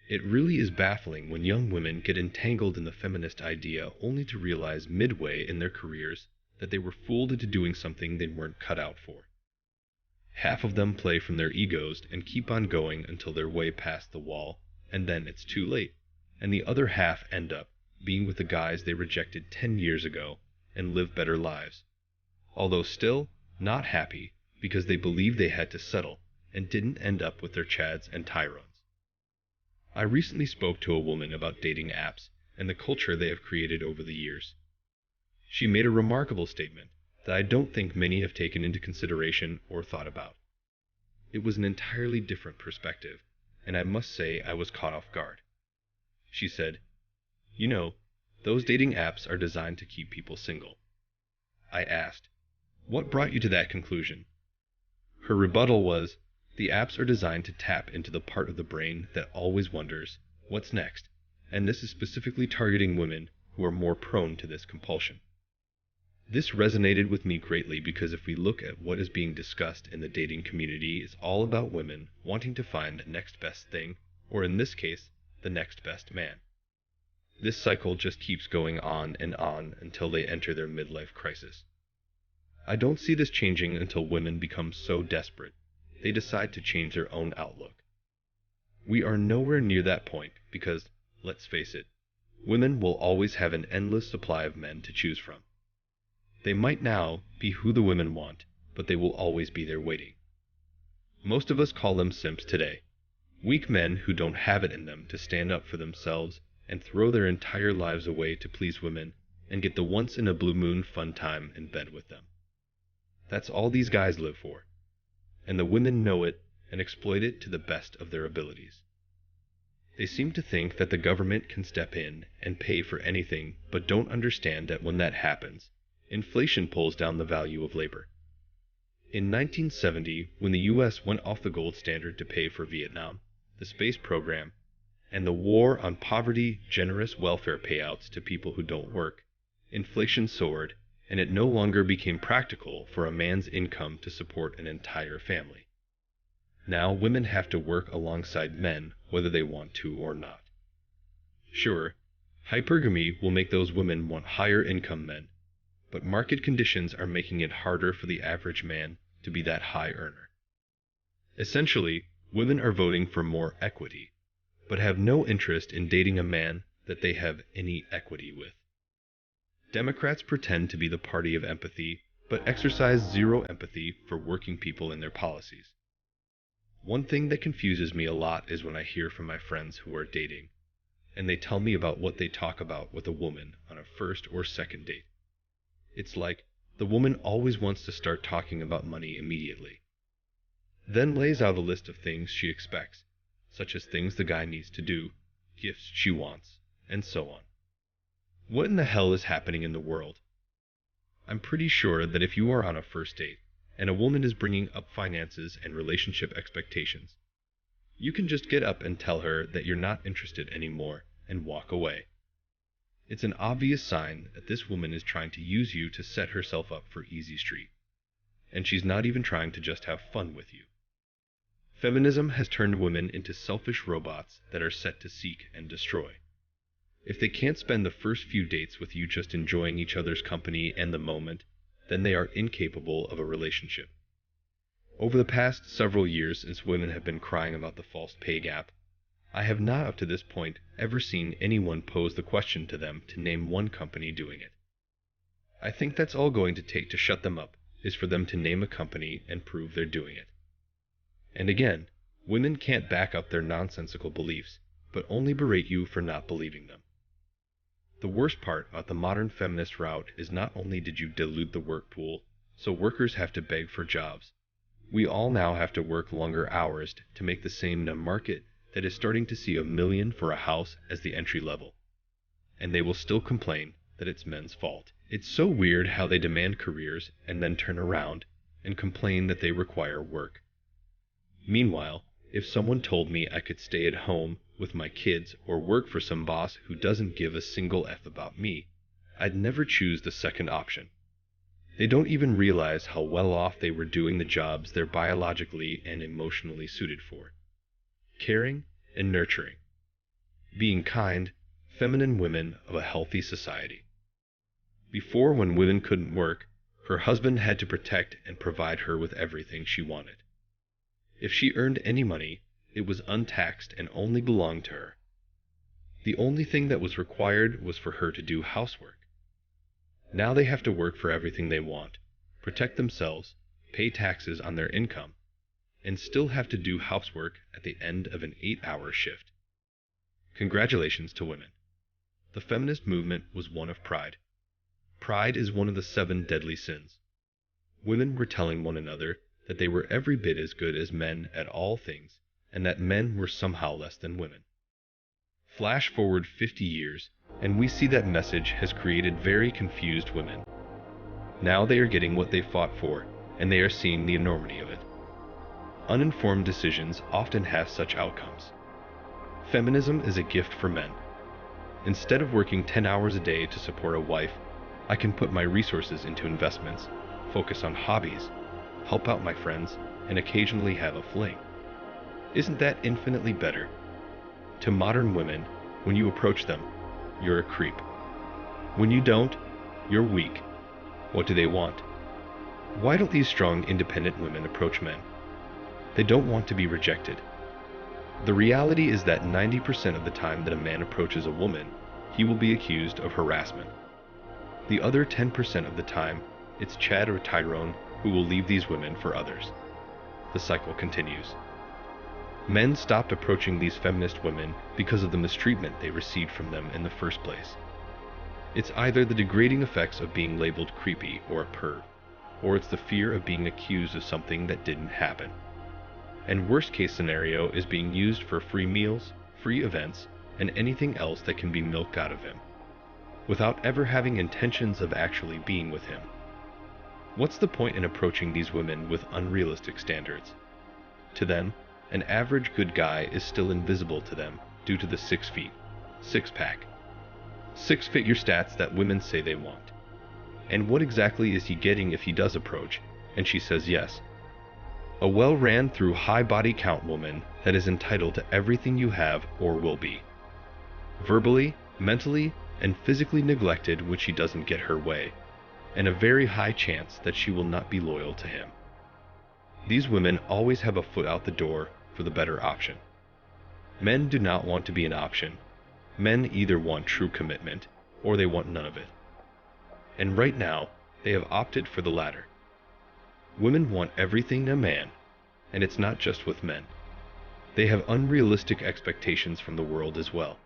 It really is baffling when young women get entangled in the feminist idea only to realize midway in their careers that they were fooled into doing something they weren't cut out for. Half of them play from their egos and keep on going until they're way past the wall, and then it's too late, and the other half end up being with the guys they rejected 10 years ago and live better lives, although still not happy because they believed they had to settle and didn't end up with their Chads and Tyrons. I recently spoke to a woman about dating apps and the culture they have created over the years. She made a remarkable statement that I don't think many have taken into consideration or thought about. It was an entirely different perspective, and I must say I was caught off guard. She said, "You know, those dating apps are designed to keep people single." I asked, "What brought you to that conclusion?" Her rebuttal was, "The apps are designed to tap into the part of the brain that always wonders, what's next? And this is specifically targeting women who are more prone to this compulsion." This resonated with me greatly because if we look at what is being discussed in the dating community, it's all about women wanting to find the next best thing, or in this case, the next best man. This cycle just keeps going on and on until they enter their midlife crisis. I don't see this changing until women become so desperate they decide to change their own outlook. We are nowhere near that point because, let's face it, women will always have an endless supply of men to choose from. They might now be who the women want, but they will always be there waiting. Most of us call them simps today, weak men who don't have it in them to stand up for themselves and throw their entire lives away to please women and get the once-in-a-blue-moon fun time in bed with them. That's all these guys live for, and the women know it and exploit it to the best of their abilities. They seem to think that the government can step in and pay for anything, but don't understand that when that happens, inflation pulls down the value of labor. In 1970, when the U.S. went off the gold standard to pay for Vietnam, the space program, and the war on poverty, generous welfare payouts to people who don't work, inflation soared, and it no longer became practical for a man's income to support an entire family. Now women have to work alongside men whether they want to or not. Sure, hypergamy will make those women want higher income men, but market conditions are making it harder for the average man to be that high earner. Essentially, women are voting for more equity, but have no interest in dating a man that they have any equity with. Democrats pretend to be the party of empathy, but exercise zero empathy for working people in their policies. One thing that confuses me a lot is when I hear from my friends who are dating, and they tell me about what they talk about with a woman on a first or second date. It's like the woman always wants to start talking about money immediately, then lays out a list of things she expects, such as things the guy needs to do, gifts she wants, and so on. What in the hell is happening in the world? I'm pretty sure that if you are on a first date, and a woman is bringing up finances and relationship expectations, you can just get up and tell her that you're not interested anymore and walk away. It's an obvious sign that this woman is trying to use you to set herself up for Easy Street, and she's not even trying to just have fun with you. Feminism has turned women into selfish robots that are set to seek and destroy. If they can't spend the first few dates with you just enjoying each other's company and the moment, then they are incapable of a relationship. Over the past several years, since women have been crying about the false pay gap, I have not up to this point ever seen anyone pose the question to them to name one company doing it. I think that's all going to take to shut them up, is for them to name a company and prove they're doing it. And again, women can't back up their nonsensical beliefs, but only berate you for not believing them. The worst part about the modern feminist route is not only did you dilute the work pool, so workers have to beg for jobs, we all now have to work longer hours to make the same in a market that is starting to see $1 million for a house as the entry level. And they will still complain that it's men's fault. It's so weird how they demand careers and then turn around and complain that they require work. Meanwhile, if someone told me I could stay at home with my kids or work for some boss who doesn't give a single F about me, I'd never choose the second option. They don't even realize how well off they were doing the jobs they're biologically and emotionally suited for. Caring and nurturing. being kind, feminine women of a healthy society. Before, when women couldn't work, her husband had to protect and provide her with everything she wanted. If she earned any money, it was untaxed and only belonged to her. The only thing that was required was for her to do housework. Now they have to work for everything they want, protect themselves, pay taxes on their income, and still have to do housework at the end of an 8-hour shift. Congratulations to women. The feminist movement was one of pride. Pride is one of the 7 deadly sins. Women were telling one another that they were every bit as good as men at all things, and that men were somehow less than women. Flash forward 50 years, and we see that message has created very confused women. Now they are getting what they fought for, and they are seeing the enormity of it. Uninformed decisions often have such outcomes. Feminism is a gift for men. Instead of working 10 hours a day to support a wife, I can put my resources into investments, focus on hobbies, help out my friends, and occasionally have a fling. Isn't that infinitely better? To modern women, when you approach them, you're a creep. When you don't, you're weak. What do they want? Why don't these strong, independent women approach men? They don't want to be rejected. The reality is that 90% of the time that a man approaches a woman, he will be accused of harassment. The other 10% of the time, it's Chad or Tyrone who will leave these women for others. The cycle continues. Men stopped approaching these feminist women because of the mistreatment they received from them in the first place. It's either the degrading effects of being labeled creepy or a perv, or it's the fear of being accused of something that didn't happen. And worst case scenario is being used for free meals, free events, and anything else that can be milk out of him, without ever having intentions of actually being with him. What's the point in approaching these women with unrealistic standards? To them, an average good guy is still invisible to them due to the 6 feet, 6-pack, 6-figure stats that women say they want. And what exactly is he getting if he does approach, and she says yes? A well-ran through high body count woman that is entitled to everything you have or will be. Verbally, mentally, and physically neglected when she doesn't get her way, and a very high chance that she will not be loyal to him. These women always have a foot out the door for the better option. Men do not want to be an option. Men either want true commitment, or they want none of it. And right now, they have opted for the latter. Women want everything in a man, and it's not just with men. They have unrealistic expectations from the world as well.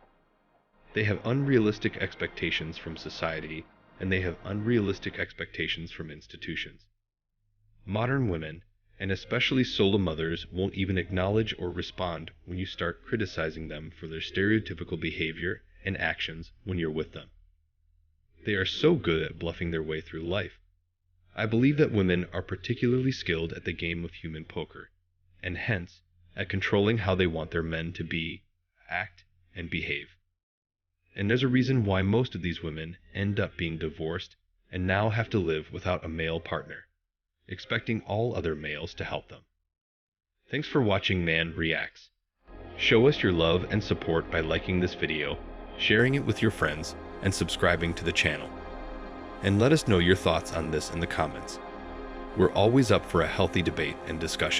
They have unrealistic expectations from society, and they have unrealistic expectations from institutions. Modern women, and especially solo mothers, won't even acknowledge or respond when you start criticizing them for their stereotypical behavior and actions when you're with them. They are so good at bluffing their way through life. I believe that women are particularly skilled at the game of human poker, and hence at controlling how they want their men to be, act, and behave. And there's a reason why most of these women end up being divorced and now have to live without a male partner, expecting all other males to help them. Thanks for watching Man Reacts. Show us your love and support by liking this video, sharing it with your friends, and subscribing to the channel. And let us know your thoughts on this in the comments. We're always up for a healthy debate and discussion.